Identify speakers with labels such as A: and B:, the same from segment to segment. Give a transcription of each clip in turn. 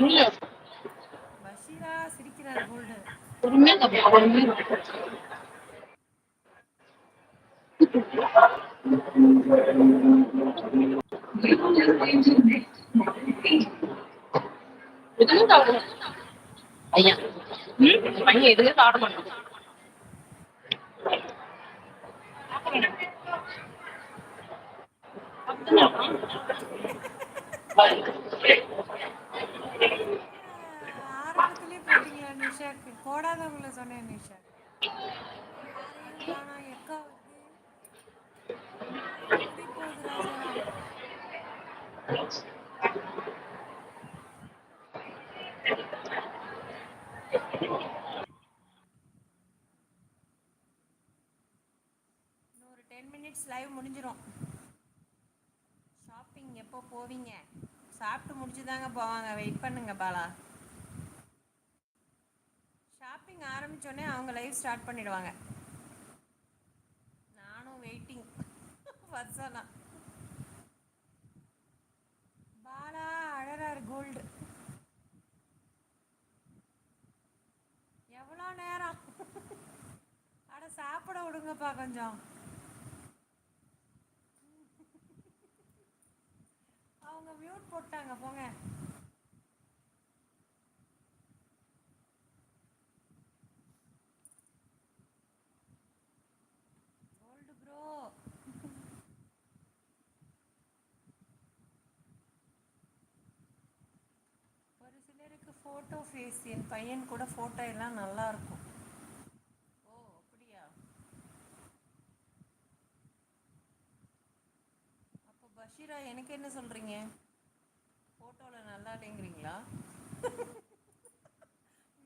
A: இல்ல
B: பஷீரா சிரிக்கிறார் கோல்டு.
A: பொறுமையா சாப்பிடு, பொறுமையா. எதுவும் சாப்பிட மாட்டேன் பையன். பையன் எதுவுமே சாப்பிட மாட்டான்.
B: ஆரம்பத்திலே போயிட்டீங்களா நிஷாக்கு? போடாதவங்கள சொன்னேன் நிஷா. எங்க யாரையும் காணோம். எக்கா வருது. லைவ் குதி போகுது ராஜாராம். இன்னொரு 10 மினிட்ஸ் லைவ் முடிஞ்சிடும். ஷாப்பிங் எப்போ போவீங்க? சாப்பிட்டு முடிச்சு தாங்க போவாங்க. வெயிட் பண்ணுங்க பாலா. ஷாப்பிங் ஆரம்பிச்சோடனே அவங்க லைவ் ஸ்டார்ட் பண்ணிடுவாங்க. நானும் வெயிட்டிங். வர்ஷனா பாலா அழறாரு கோல்டு. எவ்வளோ நேரம்? அட சாப்பிட விடுங்கப்பா கொஞ்சம். அவங்க மியூட் போட்டாங்க போங்க. கோல்டு ப்ரோ ஒரு சிலருக்கு ஃபோட்டோ ஃபேஸ். என் பையன் கூட ஃபோட்டோ எல்லாம் நல்லா இருக்கும். ஓ அப்படியா? அப்போ பஷீரா எனக்கு என்ன சொல்கிறீங்க? ஃபோட்டோவில் நல்லா இல்லைங்கிறீங்களா?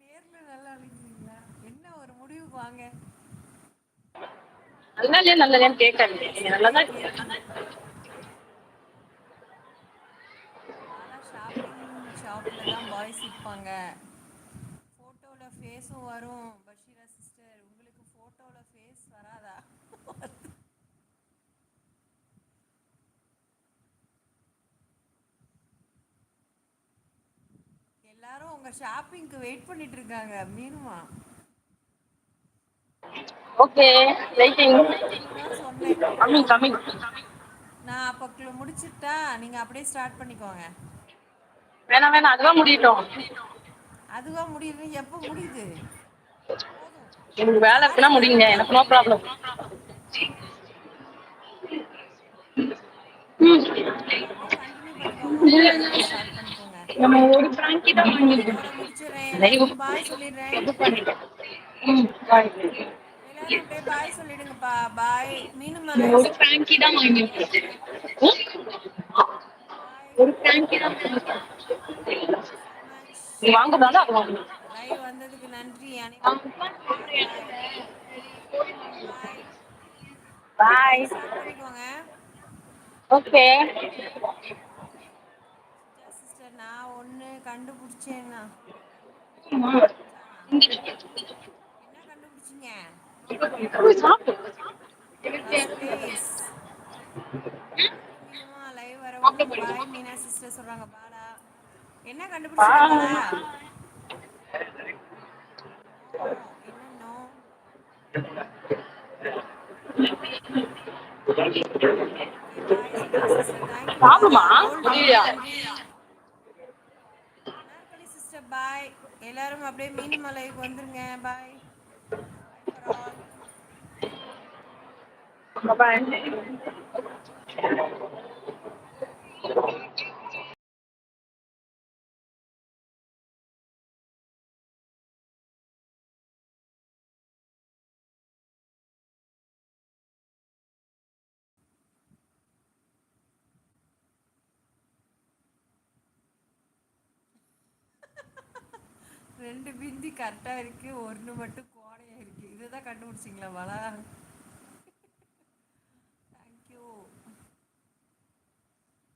B: நேரில் நல்லா இல்லைங்கிறீங்களா? என்ன ஒரு முடிவுக்கு வாங்க.
A: நல்லா இல்லையா நல்லா இல்லையான்னு கேட்காதீங்க. நீங்க நல்லாதான்
B: கேட்குது. பாலா ஷாப்பிங் ஷாப்பில் தான் பாய்ஸ் இருப்பாங்க. ஃபோட்டோவில் ஃபேஸும் வரும். பஷீரா சிஸ்டர் உங்களுக்கு ஃபோட்டோவில் ஃபேஸ் வராதா? எல்லாரும் உங்க ஷாப்பிங்க்கு வெயிட் பண்ணிட்டு இருக்காங்க. மீனுமா
A: ஓகே வெயிட்டிங்.
B: தான் சொன்னேன்.
A: Coming coming.
B: நான் அப்போ முடிச்சுட்டா நீங்க அப்படியே ஸ்டார்ட் பண்ணிக்கோங்க.
A: வேணாம் வேணாம் அதுவா முடியட்டும்.
B: அதுவா முடியுது? எப்போ முடியுது? போதும்.
A: எனக்கு வேலை
B: சார்ஜ்
A: இருக்குன்னா முடியுங்க,
B: ஏறிட்டா
A: எனக்கு நோ ப்ராப்ளம்.
B: அப்போ அப்படியே கண்டினியூ பண்ணிக்கோங்க. உங்க லைவை ஸ்டார்ட் பண்ணிக்கோங்க.
A: நம்ம ஒரு பிராங்கி தான்
B: இதோட
A: வாங்கிருக்கோம்.
B: முடிச்சிடுறேன்.
A: லைவ்
B: எல்லாருக்கும் பாய் சொல்லிடுறேன்.
A: இது பண்ணிட்டேன். பாய்.
B: எல்லாரும் அப்படியே பாய் சொல்லிடுங்கப்பா. பாய். மீனும் லைவ்
A: ஒரு பிராங்கி தான் வாங்கிருக்கோம்.
B: பாய்.
A: ஒரு பிராங்கி தான்
B: தேங்க்யூ ஸோ மச்.
A: நீ வாங்குறதால அது வாங்கணும்.
B: லைவ் வந்ததுக்கு நன்றி அனைவருக்கும். Bye bye bye.
A: Bye.
B: Live start பண்ணிக்கோங்க.
A: ஓகே.
B: சுஜா சிஸ்டர் நான் ஒன்று கண்டுபிடிச்சேன்னா என்ன கண்டுபிடிச்சிங்க? First place. தேங்க்யூ மீனுமா. லைவ் வரவும் பாய் மீனா சிஸ்டர் சொல்கிறாங்க. பாலா என்ன கண்டுபிடிச்சிங்க பாலா? நோ. என்ன no? Okay bye Suja sister. Thank you Bala.
A: சாப்பிடுமா
B: கோல்டு ரொம்ப
A: முடியலையா?
B: நன்றி. Anarkali sister bye. எல்லாரும் அப்படியே மீனுமா லைவுக்கு வந்துருங்க. Bye bye for all.
A: Bye.
B: ரெண்டு பிந்தி கரெக்டாக இருக்கு. ஒன்று மட்டும் கோடையாக இருக்கு. இதை தான் கண்டுபிடிச்சிங்களா பாலா? தேங்க்யூ.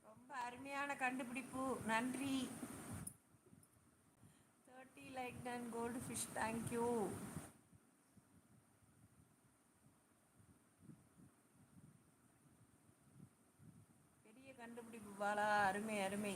B: ரொம்ப அருமையான கண்டுபிடிப்பு. நன்றி. 30 like ton gold fish. Thank you. பெரிய கண்டுபிடிப்பு பாலா. அருமை அருமை.